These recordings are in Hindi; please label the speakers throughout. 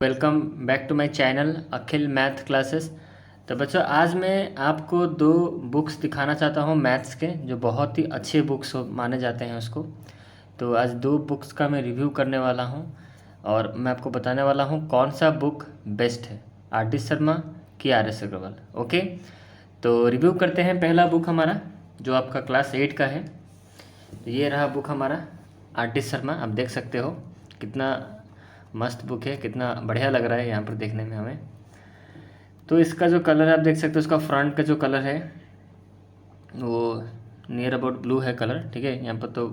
Speaker 1: Welcome back to my channel Akhil math classes. तो बच्चों, आज मैं आपको दो बुक्स दिखाना चाहता हूँ मैथ्स के, जो बहुत ही अच्छे बुक्स माने जाते हैं उसको। तो आज दो बुक्स का मैं रिव्यू करने वाला हूँ और मैं आपको बताने वाला हूँ कौन सा बुक बेस्ट है, आर डी शर्मा की आर एस अग्रवाल। ओके, तो रिव्यू करते हैं। पहला बुक हमारा जो आपका क्लास 8 का है, तो ये रहा बुक हमारा आर डी शर्मा। आप देख सकते हो कितना मस्त बुक है, कितना बढ़िया लग रहा है यहाँ पर देखने में हमें। तो इसका जो कलर है आप देख सकते हो, इसका फ्रंट का जो कलर है वो नियर अबाउट ब्लू है कलर। ठीक है, यहाँ पर तो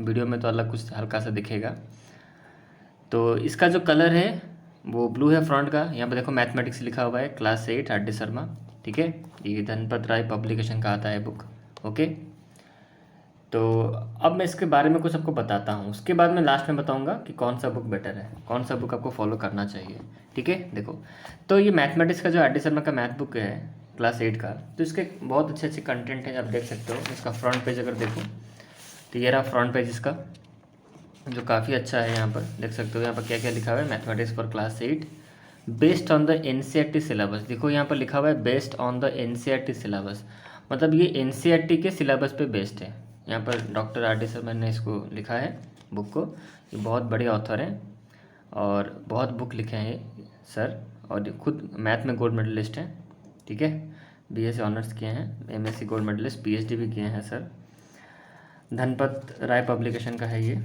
Speaker 1: वीडियो में तो अलग कुछ हल्का सा दिखेगा। तो इसका जो कलर है वो ब्लू है फ्रंट का। यहाँ पर देखो मैथमेटिक्स लिखा हुआ है, क्लास 8 आर डी शर्मा। ठीक है, ये धनपत राय पब्लिकेशन का आता है बुक। ओके, तो अब मैं इसके बारे में कुछ आपको बताता हूँ, उसके बाद मैं लास्ट में बताऊँगा कि कौन सा बुक बेटर है, कौन सा बुक आपको फॉलो करना चाहिए। ठीक है, देखो, तो ये मैथमेटिक्स का जो आर डी शर्मा का मैथ बुक है क्लास 8 का, तो इसके बहुत अच्छे अच्छे कंटेंट हैं, आप देख सकते हो। इसका फ्रंट पेज अगर देखो तो ये रहा फ्रंट पेज इसका, जो काफ़ी अच्छा है। यहाँ पर देख सकते हो, यहाँ पर क्या क्या लिखा हुआ है, mathematics for class 8 based on the NCERT syllabus. देखो यहाँ पर लिखा हुआ है based on the NCERT syllabus, मतलब ये एनसीईआरटी के सिलेबस पे बेस्ड है। यहाँ पर डॉक्टर आर डी शर्मा ने इसको लिखा है बुक को। ये बहुत बड़े ऑथर हैं और बहुत बुक लिखे हैं ये सर, और ये खुद मैथ में गोल्ड मेडलिस्ट हैं। ठीक है, बीएससी ऑनर्स किए हैं, एमएससी गोल्ड मेडलिस्ट, पीएचडी भी किए हैं सर। धनपत राय पब्लिकेशन का है ये।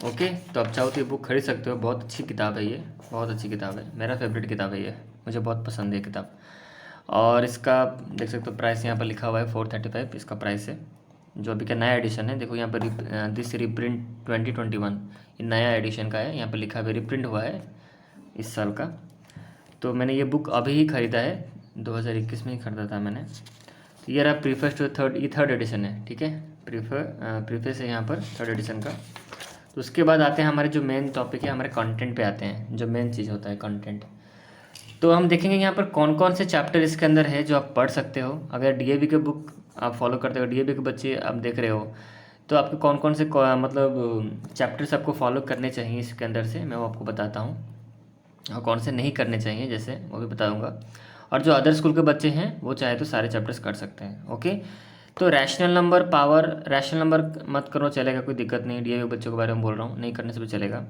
Speaker 1: ओके, तो आप चाहो तो ये बुक खरीद सकते हो, बहुत अच्छी किताब है ये, बहुत अच्छी किताब है, मेरा फेवरेट किताब है ये, मुझे बहुत पसंद है ये किताब। और इसका देख सकते हो प्राइस यहाँ पर लिखा हुआ है 435 इसका प्राइस है, जो अभी का नया एडिशन है। देखो यहाँ पर दिस रिप्रिंट 2021, ये नया एडिशन का है, यहाँ पर लिखा हुआ रिप्रिंट हुआ है इस साल का। तो मैंने ये बुक अभी ही ख़रीदा है, 2021 में ही ख़रीदा था मैंने। तो ये रहा प्रीफेस टू थर्ड, ये थर्ड एडिशन है। ठीक है, प्रीफेस है यहाँ पर थर्ड एडिशन का। तो उसके बाद आते हैं हमारे जो मेन टॉपिक है, हमारे कंटेंट पे आते हैं, जो मेन चीज़ होता है कंटेंट। तो हम देखेंगे यहाँ पर कौन कौन से चैप्टर इसके अंदर है जो आप पढ़ सकते हो। अगर डीएवी के बुक आप फॉलो करते हो, डीएवी के बच्चे आप देख रहे हो, तो आपको कौन कौन से मतलब चैप्टर्स आपको फॉलो करने चाहिए इसके अंदर से, मैं वो आपको बताता हूँ, और कौन से नहीं करने चाहिए जैसे वो भी बताऊँगा। और जो अदर स्कूल के बच्चे हैं वो चाहे तो सारे चैप्टर्स कर सकते हैं। ओके, तो rational number, power, rational number मत करो चलेगा, कोई दिक्कत नहीं, डीएवी बच्चों के बारे में बोल रहा हूँ, नहीं करने से भी चलेगा।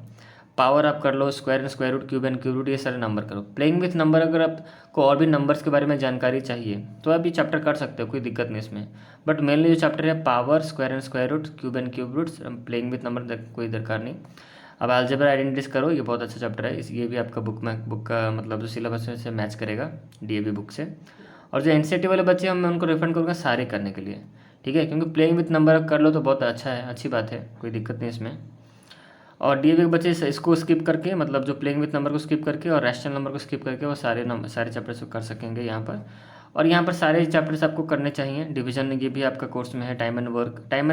Speaker 1: पावर आप कर लो, square and square root, cube and cube root, ये सारे नंबर करो। प्लेइंग विथ नंबर, अगर आपको और भी नंबर्स के बारे में जानकारी चाहिए तो आप ये चैप्टर कर सकते हो, कोई दिक्कत नहीं इसमें। बट मेनली जो चैप्टर है power, square and square root, cube and cube roots, playing with number कोई दरकार नहीं। अब अलजेब्रा आइडेंटिटीज करो, ये बहुत अच्छा चैप्टर है, ये भी आपका बुक का मतलब जो सिलेबस है से मैच करेगा डीएवी बुक से। और जो एनसीईआरटी वाले बच्चे हैं मैं उनको रेफर करूँगा सारे करने के लिए। ठीक है, क्योंकि प्लेइंग विथ नंबर कर लो तो बहुत अच्छा है, अच्छी बात है, कोई दिक्कत नहीं इसमें। और डीएवी के बच्चे इसको स्किप करके, मतलब जो प्लेइंग विथ नंबर को स्किप करके और रैशनल नंबर को स्किप करके वो सारे चैप्टर्स कर सकेंगे यहाँ पर। और यहाँ पर सारे चैप्टर्स आपको करने चाहिए। डिवीजन ये भी आपका कोर्स में है। टाइम एंड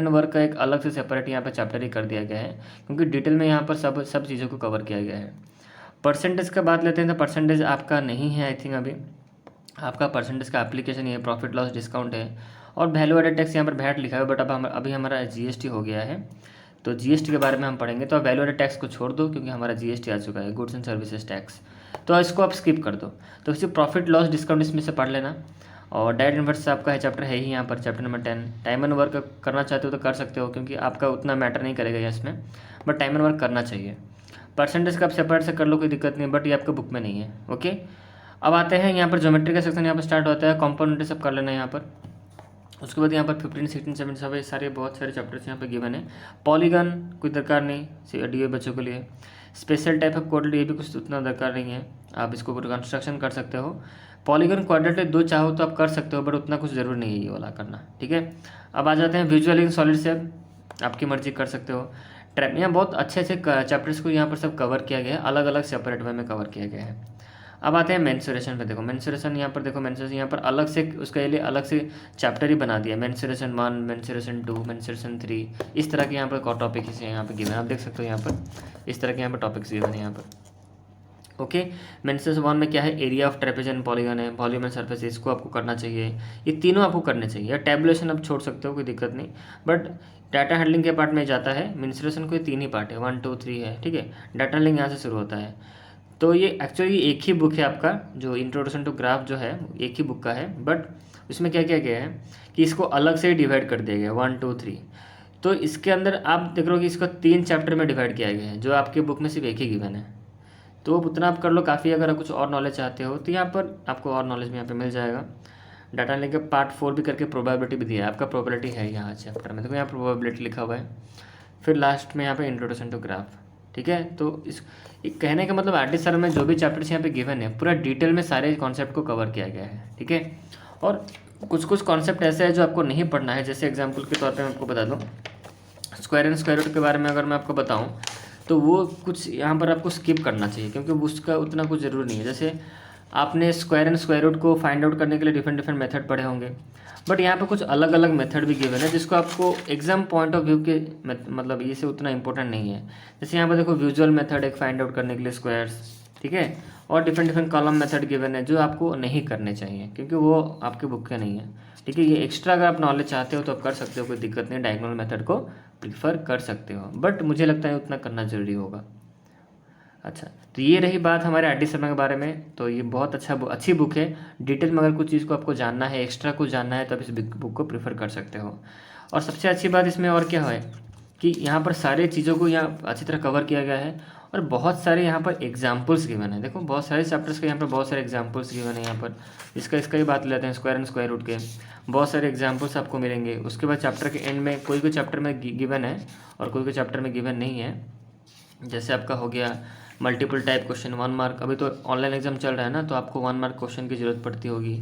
Speaker 1: वर्क का एक अलग से सेपरेट यहाँ पर चैप्टर ही कर दिया गया है, क्योंकि डिटेल में यहाँ पर सब चीज़ों को कवर किया गया है। परसेंटेज का बात लेते हैं, तो परसेंटेज आपका नहीं है आई थिंक अभी, आपका परसेंटेज का एप्लीकेशन ये प्रॉफिट लॉस डिस्काउंट है, और वैल्यू एडेड टैक्स यहाँ पर वैट लिखा है, बट अब अभी हमारा जीएसटी हो गया है, तो जीएसटी के बारे में हम पढ़ेंगे। तो वैल्यू एडेड टैक्स को छोड़ दो, क्योंकि हमारा जीएसटी आ चुका है, गुड्स एंड सर्विसेज टैक्स, तो इसको आप स्किप कर दो। तो इसी प्रॉफिट लॉस डिस्काउंट इसमें से पढ़ लेना। और डायरेक्ट इन्वर्स आपका है चैप्टर है ही यहाँ पर, chapter number 10। Time and work करना चाहते हो तो कर सकते हो, क्योंकि आपका उतना मैटर नहीं करेगा इसमें, बट टाइम एंड वर्क करना चाहिए। परसेंटेज का आप सेपरेट से कर लो, कोई दिक्कत नहीं, बट ये आपके बुक में नहीं है। ओके, अब आते हैं यहाँ पर ज्योमेट्री का सेक्शन, यहाँ पर स्टार्ट होता है, कॉम्पोनेंट सब कर लेना है यहाँ पर। उसके बाद यहाँ पर 15, 16, 17 सब सारे बहुत सारे चैप्टर्स यहाँ पर गिवन है। पॉलीगन कोई दरकार नहीं डी बच्चों के लिए। स्पेशल टाइप ऑफ कोऑर्डिनेट, ये भी कुछ उतना दरकार नहीं है, आप इसको कंस्ट्रक्शन कर सकते हो। पॉलीगन क्वाड्रेटिक दो चाहो तो आप कर सकते हो, बट उतना कुछ ज़रूर नहीं है ये वाला करना। ठीक है, अब आ जाते हैं विजुअलिंग सॉलिड शेप, आपकी मर्जी कर सकते हो। ट्रैप, यहाँ बहुत अच्छे अच्छे चैप्टर्स को यहाँ पर सब कवर किया गया है, अलग अलग सेपरेट वे में कवर किया गया है। अब आते हैं मेंसुरेशन पे। देखो मेंसुरेशन यहाँ पर, देखो मेंसुरेशन यहाँ पर अलग से उसके लिए अलग से चैप्टर ही बना दिया, मेंसुरेशन 1, मेंसुरेशन 2, मेंसुरेशन 3, इस तरह के यहाँ पर टॉपिक इसे यहाँ पर गिवन है, आप देख सकते हो यहाँ पर इस तरह के यहाँ पर टॉपिक्स गिवन है यहाँ पर। ओके, मेंसुरेशन 1 में क्या है, एरिया ऑफ ट्रेपेज एंड पॉलीगन है, वॉल्यूम एंड सरफेस, इसको आपको करना चाहिए, ये तीनों आपको करने चाहिए। या टेबुलेशन आप छोड़ सकते हो, कोई दिक्कत नहीं, बट डाटा हैंडलिंग के पार्ट में जाता है। मेंसुरेशन को 3 ही पार्ट है, 1, 2, 3 है। ठीक है, डाटा हैंडलिंग यहाँ से शुरू होता है। तो ये एक्चुअली एक ही बुक है आपका, जो इंट्रोडक्शन टू ग्राफ जो है एक ही बुक का है, बट इसमें क्या किया गया है कि इसको अलग से डिवाइड कर दिया गया 1 2 3। तो इसके अंदर आप देख रहे हो कि इसको 3 चैप्टर में डिवाइड किया गया है, जो आपके बुक में सिर्फ एक ही गिवन है। तो उतना आप कर लो काफ़ी। अगर आप कुछ और नॉलेज चाहते हो तो यहाँ पर आपको और नॉलेज भी यहाँ पे मिल जाएगा। डाटा लेके पार्ट 4 भी करके प्रोबेबिलिटी भी दिया है, आपका प्रोबेबिलिटी है यहाँ चैप्टर में, देखो यहाँ प्रोबेबिलिटी लिखा हुआ है। फिर लास्ट में यहाँ पे इंट्रोडक्शन टू ग्राफ, ठीक है। तो इस कहने का मतलब आरटी सर में जो भी चैप्टर्स यहाँ पे गिवन है पूरा डिटेल में सारे कॉन्सेप्ट को कवर किया गया है, ठीक है। और कुछ कुछ कॉन्सेप्ट ऐसे है जो आपको नहीं पढ़ना है, जैसे एग्जाम्पल के तौर पर मैं आपको बता दूँ, स्क्वायर एंड स्क्वायर रूट के बारे में अगर मैं आपको बताऊँ तो वो कुछ यहाँ पर आपको स्किप करना चाहिए, क्योंकि उसका उतना कुछ ज़रूरी नहीं है। जैसे आपने स्क्वायर एंड स्क्वायर रूट को फाइंड आउट करने के लिए डिफरेंट डिफरेंट मेथड पढ़े होंगे, बट यहाँ पे कुछ अलग अलग मेथड भी गिवन है जिसको आपको एग्जाम पॉइंट ऑफ व्यू के मतलब ये से उतना इंपॉर्टेंट नहीं है। जैसे यहाँ पर देखो विजुअल मेथड एक फाइंड आउट करने के लिए स्क्वायर्स, ठीक है, और different different column method given है जो आपको नहीं करने चाहिए क्योंकि वो आपके बुक के नहीं है, ठीक है। ये एक्स्ट्रा अगर आप नॉलेज चाहते हो तो आप कर सकते हो, कोई दिक्कत नहीं, डायगोनल मेथड को प्रीफर कर सकते हो, बट मुझे लगता है उतना करना ज़रूरी होगा। अच्छा, तो ये रही बात हमारे आरटी शर्मा के बारे में। तो ये बहुत अच्छी बुक है। डिटेल में अगर कुछ चीज़ को आपको जानना है, एक्स्ट्रा कुछ जानना है, तो आप इस बुक को प्रीफर कर सकते हो। और सबसे अच्छी बात इसमें और क्या है कि यहाँ पर सारे चीज़ों को यहाँ अच्छी तरह कवर किया गया है और बहुत सारे यहाँ पर एग्जाम्पल्स गिवन है। देखो बहुत सारे चैप्टर्स के यहाँ पर बहुत सारे एग्जाम्पल्स गिवन है। यहाँ पर इसका ही बात लेते हैं, स्क्वायर एंड स्क्वायर रूट के बहुत सारे एग्जाम्पल्स आपको मिलेंगे। उसके बाद चैप्टर के एंड में कोई चैप्टर में गिवन है और कोई चैप्टर में गिवन नहीं है। जैसे आपका हो गया मल्टीपल टाइप क्वेश्चन 1 मार्क, अभी तो ऑनलाइन एग्जाम चल रहा है ना, तो आपको 1 मार्क क्वेश्चन की ज़रूरत पड़ती होगी,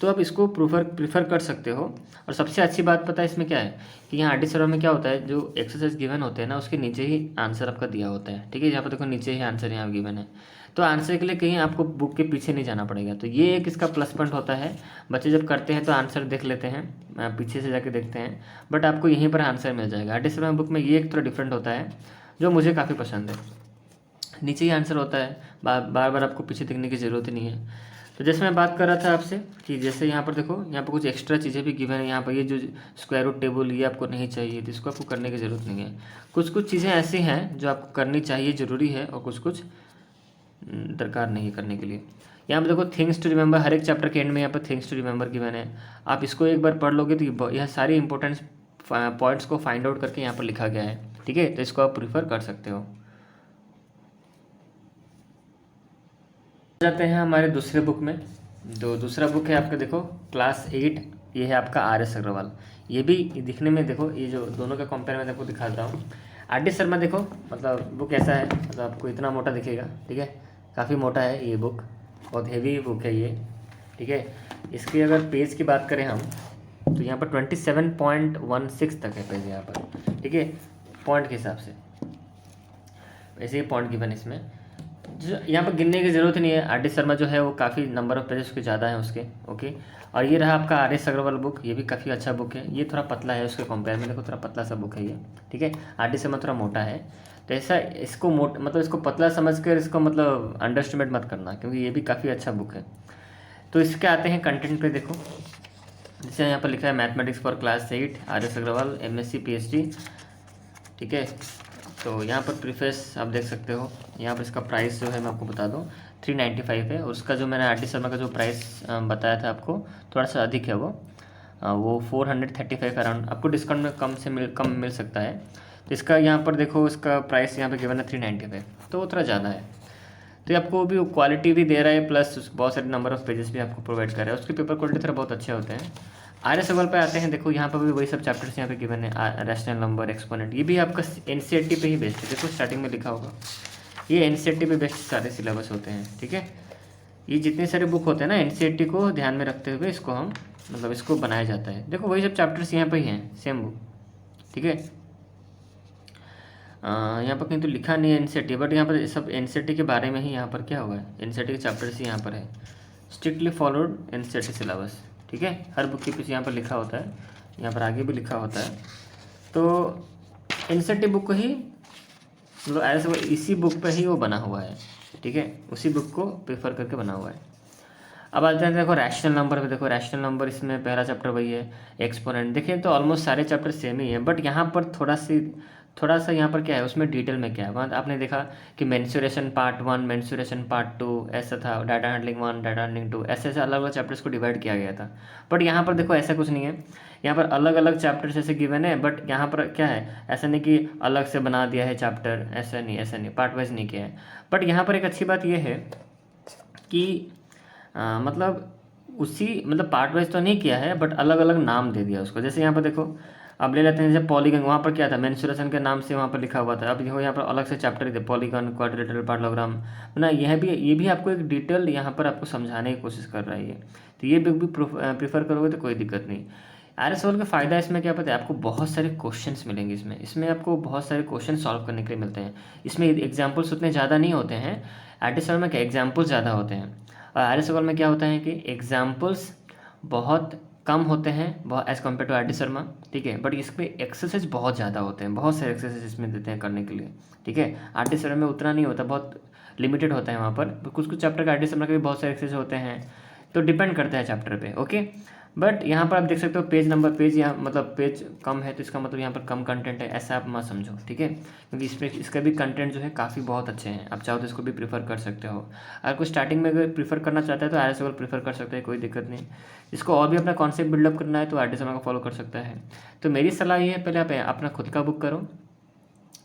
Speaker 1: तो आप इसको प्रीफर कर सकते हो। और सबसे अच्छी बात पता है इसमें क्या है कि यहाँ आरटी सर्वर में क्या होता है, जो एक्सरसाइज गिवन होते हैं ना उसके नीचे ही आंसर आपका दिया होता है, ठीक है। यहाँ पर देखो नीचे ही आंसर यहाँ गिवन है, तो आंसर के लिए कहीं आपको बुक के पीछे नहीं जाना पड़ेगा। तो ये एक इसका प्लस पॉइंट होता है। बच्चे जब करते हैं तो आंसर देख लेते हैं, पीछे से जाके देखते हैं, बट आपको यहीं पर आंसर मिल जाएगा। आरटी सर्वर बुक में ये एक थोड़ा डिफरेंट होता है जो मुझे काफ़ी पसंद है। नीचे ही आंसर होता है, बार बार आपको पीछे देखने की ज़रूरत नहीं है। तो जैसे मैं बात कर रहा था आपसे कि जैसे यहाँ पर देखो, यहाँ पर कुछ एक्स्ट्रा चीज़ें भी गिवन है। यहाँ पर ये जो स्क्वायर रूट टेबल ये आपको नहीं चाहिए, तो इसको आपको करने की ज़रूरत नहीं है। कुछ चीज़ें ऐसी हैं जो आपको करनी चाहिए, ज़रूरी है, और कुछ दरकार नहीं है करने के लिए। यहाँ पर देखो थिंग्स टू रिमेंबर, हर एक चैप्टर के एंड में यहाँ पर थिंग्स टू रिमेंबर गिवन है। आप इसको एक बार पढ़ लोगे तो यह सारी इंपॉर्टेंट पॉइंट्स को फाइंड आउट करके यहाँ पर लिखा गया है, ठीक है। तो इसको आप प्रीफर कर सकते हो। जाते हैं हमारे दूसरे बुक में। जो दूसरा बुक है आपका देखो क्लास 8, ये है आपका RS अग्रवाल। ये भी दिखने में देखो, ये जो दोनों का कंपेयर मैं आपको दिखाता हूँ। आरटी शर्मा देखो मतलब बुक ऐसा है, मतलब आपको इतना मोटा दिखेगा, ठीक है, काफ़ी मोटा है ये बुक, बहुत हेवी बुक है ये, ठीक है। इसकी अगर पेज की बात करें हम तो यहाँ पर 27.16 तक है पेज यहाँ पर, ठीक है, पॉइंट के हिसाब से। ऐसे ही पॉइंट गिवन इसमें, जो यहाँ पर गिनने की ज़रूरत नहीं है। आरटी शर्मा जो है वो काफ़ी नंबर ऑफ पेजेस के ज़्यादा है उसके, ओके। और ये रहा आपका RS अग्रवाल बुक, ये भी काफ़ी अच्छा बुक है। ये थोड़ा पतला है उसके कंपेयर में, देखो थोड़ा पतला सा बुक है ये, ठीक है। आरटी शर्मा थोड़ा मोटा है, तो ऐसा इसको मतलब इसको पतला समझ कर इसको मतलब अंडरस्टिमेट मत करना, क्योंकि ये भी काफ़ी अच्छा बुक है। तो इसके आते हैं कंटेंट पे, देखो जैसे यहाँ पर लिखा है mathematics for class 8 RS Agarwal MSc PhD, ठीक है। तो यहाँ पर प्रीफेस आप देख सकते हो। यहाँ पर इसका प्राइस जो है मैं आपको बता दूँ 395 है, और उसका जो मैंने आरटी शर्मा का जो प्राइस बताया था आपको थोड़ा सा अधिक है, वो 435 अराउंड आपको डिस्काउंट में कम मिल सकता है। तो इसका यहाँ पर देखो इसका प्राइस यहाँ पे गिवन है 395, तो वो थोड़ा ज़्यादा है। तो ये आपको भी क्वालिटी भी दे रहा है, प्लस बहुत सारे नंबर ऑफ पेजेस भी आपको प्रोवाइड कर रहा है। उसके पेपर क्वालिटी थोड़ा बहुत अच्छे होते हैं। RS अग्रवाल पे आते हैं, देखो यहाँ पर भी वही सब चैप्टर्स यहाँ पे गिवन है, रैशनल नंबर, एक्सपोनेंट, ये भी आपका NCERT पे ही बेस्ड है। देखो स्टार्टिंग में लिखा होगा ये NCERT पे बेस्ड सारे सिलेबस होते हैं, ठीक है। ये जितने सारे बुक होते हैं ना NCERT को ध्यान में रखते हुए इसको हम मतलब इसको बनाया जाता है। देखो वही सब चैप्टर्स यहाँ पर ही हैं, सेम बुक, ठीक है। यहाँ पर कहीं तो लिखा नहीं है NCERT, बट यहाँ पर सब NCERT के बारे में ही यहाँ पर क्या हुआ है, NCERT के चैप्टर्स ही यहाँ पर है, स्ट्रिक्टली फॉलोड NCERT सिलेबस, ठीक है। हर बुक के पीछे यहाँ पर लिखा होता है, यहाँ पर आगे भी लिखा होता है। तो NCERT बुक को ही मतलब ऐसे इसी बुक पे ही वो बना हुआ है, ठीक है, उसी बुक को प्रेफर करके बना हुआ है। अब आते हैं देखो रैशनल नंबर पे, देखो रैशनल नंबर इसमें पहला चैप्टर वही है, एक्सपोनेंट। देखिए तो ऑलमोस्ट सारे चैप्टर सेम ही है, बट यहाँ पर थोड़ा सा यहाँ पर क्या है उसमें डिटेल में क्या है, वहाँ आपने देखा कि मेंस्ट्रुएशन पार्ट 1, मेंस्ट्रुएशन पार्ट 2 ऐसा था, डाटा हैंडलिंग 1, डाटा हैंडलिंग 2, ऐसे ऐसे अलग अलग चैप्टर्स को डिवाइड किया गया था। बट यहाँ पर देखो ऐसा कुछ नहीं है, यहाँ पर अलग अलग चैप्टर्स ऐसे गिवन है, बट यहाँ पर क्या है ऐसा नहीं कि अलग से बना दिया है चैप्टर, ऐसा नहीं, ऐसा नहीं, पार्ट वाइज नहीं किया है। बट यहाँ पर एक अच्छी बात यह है कि मतलब उसी मतलब पार्ट वाइज तो नहीं किया है, बट अलग अलग नाम दे दिया उसको। जैसे यहाँ पर देखो, अब ले लेते हैं जैसे पॉलीगन, वहाँ पर क्या था मेंस्ट्रुएशन के नाम से वहाँ पर लिखा हुआ था, अब देखो यहाँ पर अलग से चैप्टर थे, पॉलीगन, क्वाड्रिलेटरल, पैरेललोग्राम ना, ये भी आपको एक डिटेल यहाँ पर आपको समझाने की कोशिश कर रहा है ये। तो ये बुक भी प्रीफर करोगे तो कोई दिक्कत नहीं। RSOL का फ़ायदा इसमें क्या पता है आपको, बहुत सारे क्वेश्चंस मिलेंगे इसमें आपको बहुत सारे क्वेश्चन सॉल्व करने के लिए मिलते हैं। इसमें एग्जाम्पल्स उतने ज़्यादा नहीं होते हैं, RSOL में क्या एग्जाम्पल्स ज़्यादा होते हैं, और RSOL में क्या होता है कि एग्जाम्पल्स बहुत कम होते हैं बहुत as compare to RD Sharma, ठीक है। बट इसमें एक्सरसाइज बहुत ज़्यादा होते हैं, बहुत सारे एक्सरसाइज इसमें देते हैं करने के लिए, ठीक है। RD शर्मा में उतना नहीं होता, बहुत लिमिटेड होता है वहाँ पर। कुछ कुछ चैप्टर का RD शर्मा के भी बहुत सारे एक्सरसाइज होते हैं, तो डिपेंड करता है चैप्टर पे, ओके। बट यहाँ पर आप देख सकते हो पेज यहाँ मतलब पेज कम है, तो इसका मतलब यहाँ पर कम कंटेंट है, ऐसा आप मत समझो, ठीक है। क्योंकि इसमें इसका भी कंटेंट जो है काफ़ी बहुत अच्छे हैं, आप चाहो तो इसको भी प्रीफर कर सकते हो। अगर कोई स्टार्टिंग में अगर प्रीफर करना चाहता है तो RSOL प्रीफर कर सकते हैं, कोई दिक्कत नहीं। इसको और भी अपना कॉन्सेप्ट बिल्डअप करना है तो RD शर्मा को फॉलो कर सकता है। तो मेरी सलाह ये है, पहले आप अपना खुद का बुक करो,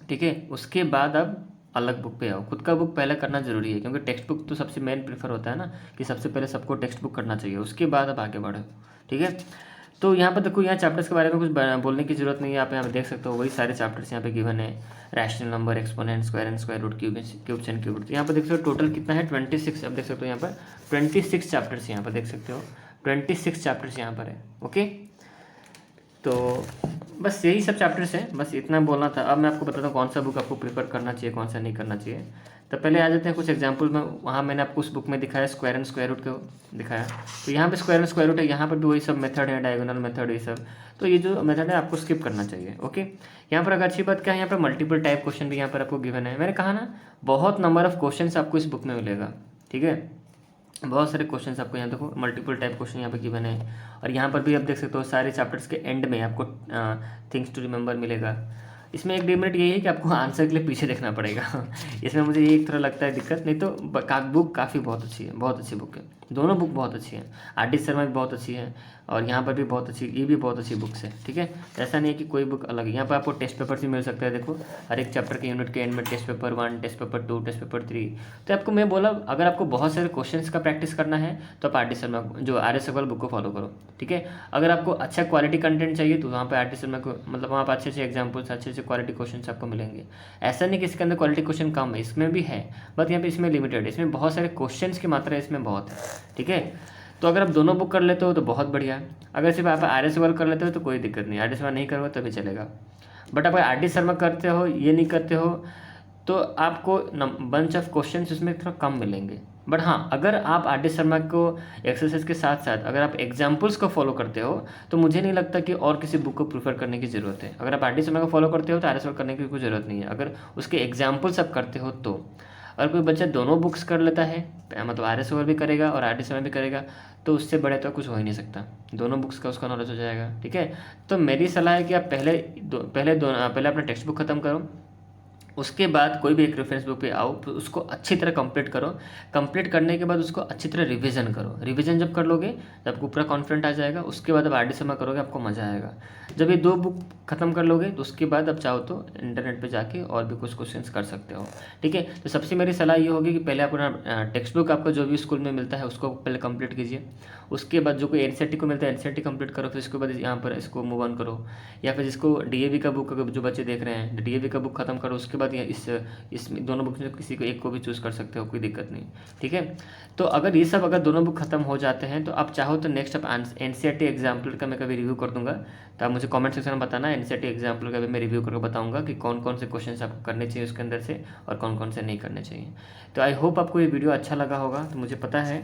Speaker 1: ठीक है, उसके बाद अब अलग बुक पे आओ। खुद का बुक पहले करना ज़रूरी है, क्योंकि टेक्स्ट बुक तो सबसे मेन प्रीफर होता है ना, कि सबसे पहले सबको टेक्स्ट बुक करना चाहिए, उसके बाद अब आगे बढ़ो, ठीक है। तो यहाँ पर देखो, यहाँ चैप्टर्स के बारे में कुछ बोलने की ज़रूरत नहीं है, आप यहाँ पे देख सकते हो वही सारे चैप्टर्स यहाँ पे गिवन है, rational number, exponent, square and square root, cubes and cube root. यहाँ पर देख सकते हो टोटल कितना है 26, अब देख सकते हो यहाँ पर 26 चैप्टर्स यहाँ पर देख सकते हो, 26 चैप्टर्स यहाँ पर है, ओके। तो बस यही सब चैप्टर्स हैं, बस इतना बोलना था। अब मैं आपको बताता हूँ कौन सा बुक आपको प्रेफर करना चाहिए, कौन सा नहीं करना चाहिए। तो पहले आ जाते हैं कुछ एग्जांपल में, वहाँ मैंने आपको उस बुक में दिखाया स्क्वायर एंड स्क्वायर रूट को दिखाया, तो यहाँ पे स्क्वायर एंड स्क्वायर रूट है, यहाँ पर भी वही सब मेथड है, डायगोनल मेथड, ये सब। तो ये जो मेथड है आपको स्किप करना चाहिए, ओके। यहाँ पर अगर अच्छी बात क्या है, यहाँ पर मल्टीपल टाइप क्वेश्चन भी यहाँ पर आपको गिवन है। मैंने कहा ना, बहुत नंबर ऑफ क्वेश्चन आपको इस बुक में मिलेगा, ठीक है, बहुत सारे क्वेश्चंस आपको यहाँ देखो मल्टीपल टाइप क्वेश्चन यहाँ पे गिवन है। और यहाँ पर भी आप देख सकते हो सारे चैप्टर्स के एंड में आपको थिंग्स टू रिमेंबर मिलेगा। इसमें एक डिमेरिट यही है कि आपको आंसर के लिए पीछे देखना पड़ेगा इसमें मुझे ये एक थोड़ा लगता है दिक्कत, नहीं तो बुक काफ़ी बहुत अच्छी है, बहुत अच्छी बुक है, दोनों बुक बहुत अच्छी हैं। RD शर्मा भी बहुत अच्छी है, और यहाँ पर भी बहुत अच्छी, ये भी बहुत अच्छी बुक्स है, ठीक है। ऐसा नहीं है कि कोई बुक अलग है, यहाँ पर आपको टेस्ट पेपर भी मिल सकता है। देखो हर एक चैप्टर के यूनिट के एंड में test paper 1, test paper 2, test paper 3। तो आपको मैं बोला, अगर आपको बहुत सारे क्वेश्चंस का प्रैक्टिस करना है तो आप RD शर्मा जो RSOL बुक को फॉलो करो, ठीक है। अगर आपको अच्छा क्वालिटी कंटेंट चाहिए तो वहाँ पर RD शर्मा को मतलब वहाँ पर अच्छे अच्छे एग्जाम्पल्स, अच्छे अच्छे क्वालिटी क्वेश्चन आपको मिलेंगे। ऐसा नहीं कि इसके अंदर क्वालिटी क्वेश्चन कम है, इसमें भी है, बट यहाँ पे इसमें लिमिटेड है, इसमें बहुत सारे क्वेश्चंस की मात्रा इसमें बहुत है, ठीक है। तो अगर आप दोनों बुक कर लेते हो तो बहुत बढ़िया है। अगर सिर्फ आप RSOL कर लेते हो तो कोई दिक्कत नहीं, RD शर्मा नहीं करोगे तभी चलेगा। बट अगर RD शर्मा करते हो, ये नहीं करते हो, तो आपको बंच ऑफ क्वेश्चंस इसमें थोड़ा कम मिलेंगे। बट हाँ, अगर आप RD शर्मा को एक्सरसाइज के साथ साथ अगर आप एग्जाम्पल्स को फॉलो करते हो तो मुझे नहीं लगता कि और किसी बुक को प्रीफर करने की ज़रूरत है। अगर आप RD शर्मा को फॉलो करते हो तो RSOL करने की कोई ज़रूरत नहीं है, अगर उसके एग्जाम्पल्स आप करते हो तो। अगर कोई बच्चा दोनों बुक्स कर लेता है, मतलब RSOL भी करेगा और RD शर्मा भी करेगा, तो उससे बड़े तो कुछ हो ही नहीं सकता, दोनों बुक्स का उसका नॉलेज हो जाएगा, ठीक है। तो मेरी सलाह है कि आप पहले अपना टेक्स्ट बुक ख़त्म करो, उसके बाद कोई भी एक रेफरेंस बुक पे आओ, तो उसको अच्छी तरह कंप्लीट करो। कंप्लीट करने के बाद उसको अच्छी तरह रिवीजन करो। रिवीजन जब कर लोगे, जब आपको पूरा कॉन्फिडेंट आ जाएगा, उसके बाद अब RD शर्मा करोगे, आपको मज़ा आएगा। जब ये 2 बुक खत्म कर लोगे तो उसके बाद अब चाहो तो इंटरनेट पे जाके और भी कुछ क्वेश्चंस कर सकते हो, ठीक है। तो सबसे मेरी सलाह ये होगी कि पहले अपना टेक्स्ट बुक आपको जो भी स्कूल में मिलता है उसको पहले कंप्लीट कीजिए। उसके बाद जो कोई NCERT को मिलता है NCERT कंप्लीट करो, फिर उसके बाद यहाँ पर इसको मूव ऑन करो। या फिर जिसको DAV का बुक, जो बच्चे देख रहे हैं DAV का बुक खत्म करो, उसके बाद इस दोनों बुक में किसी को एक को भी चूज़ कर सकते हो, कोई दिक्कत नहीं, ठीक है। तो अगर ये सब अगर दोनों बुक खत्म हो जाते हैं तो आप चाहो तो नेक्स्ट आप NCERT एग्जाम्पल का मैं कभी रिव्यू कर दूंगा, तो आप मुझे कमेंट सेक्शन में बताना। NCERT एग्जाम्पल का भी मैं रिव्यू करके बताऊंगा कि कौन कौन से क्वेश्चन आपको करने चाहिए उसके अंदर से और कौन कौन से नहीं करने चाहिए। तो आई होप आपको ये वीडियो अच्छा लगा होगा। तो मुझे पता है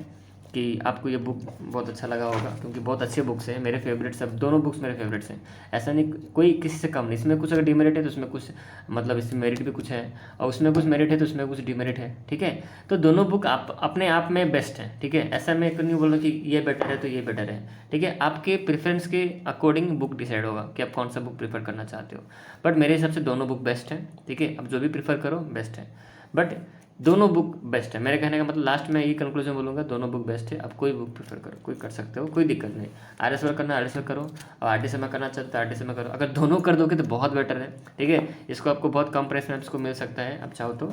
Speaker 1: कि आपको ये बुक बहुत अच्छा लगा होगा, क्योंकि बहुत अच्छे बुक्स हैं, मेरे फेवरेट, सब दोनों बुक्स मेरे फेवरेट्स हैं। ऐसा नहीं कोई किसी से कम नहीं, इसमें कुछ अगर डिमेरिट है तो उसमें कुछ मतलब इसमें मेरिट भी कुछ है, और उसमें कुछ मेरिट है तो उसमें कुछ डिमेरिट है, ठीक है। तो दोनों बुक आप अपने आप में बेस्ट हैं, ठीक है। ऐसा मैं नहीं बोल रहा कि ये बेटर है तो ये बेटर है, ठीक है। आपके प्रेफरेंस के अकॉर्डिंग बुक डिसाइड होगा कि आप कौन सा बुक प्रेफर करना चाहते हो। बट मेरे हिसाब से दोनों बुक बेस्ट हैं, ठीक है। अब जो भी प्रेफर करो बेस्ट है, बट दोनों बुक बेस्ट है। मेरे कहने का मतलब लास्ट में ये कंक्लूजन बोलूँगा, दोनों बुक बेस्ट है। आप कोई बुक प्रेफर करो, कोई कर सकते हो, कोई दिक्कत नहीं। RSL करना RSL करो, और RTC में करना चाहते हो RTC में करो। अगर दोनों कर दोगे तो बहुत बेटर है, ठीक है। इसको आपको बहुत कम प्राइस में इसको मिल सकता है, आप चाहो तो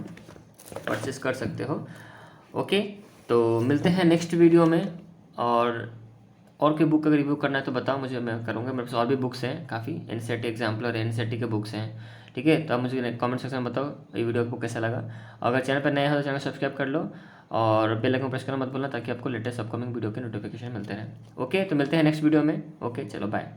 Speaker 1: परचेस कर सकते हो। ओके, तो मिलते हैं नेक्स्ट वीडियो में। और कोई बुक अगर रिव्यू करना है तो बताओ मुझे, मैं करूँगा। मेरे पास और भी बुक्स हैं काफ़ी, NCERT एग्जाम्पलर NCERT के बुक्स हैं, ठीक है। तो आप मुझे कमेंट सेक्शन में बताओ ये वीडियो आपको कैसा लगा। अगर चैनल पर नया हो तो चैनल सब्सक्राइब कर लो, और बेल आइकन प्रेस करना मत भूलना, ताकि आपको लेटेस्ट अपकमिंग वीडियो के नोटिफिकेशन मिलते रहें। ओके, तो मिलते हैं नेक्स्ट वीडियो में। ओके, चलो बाय।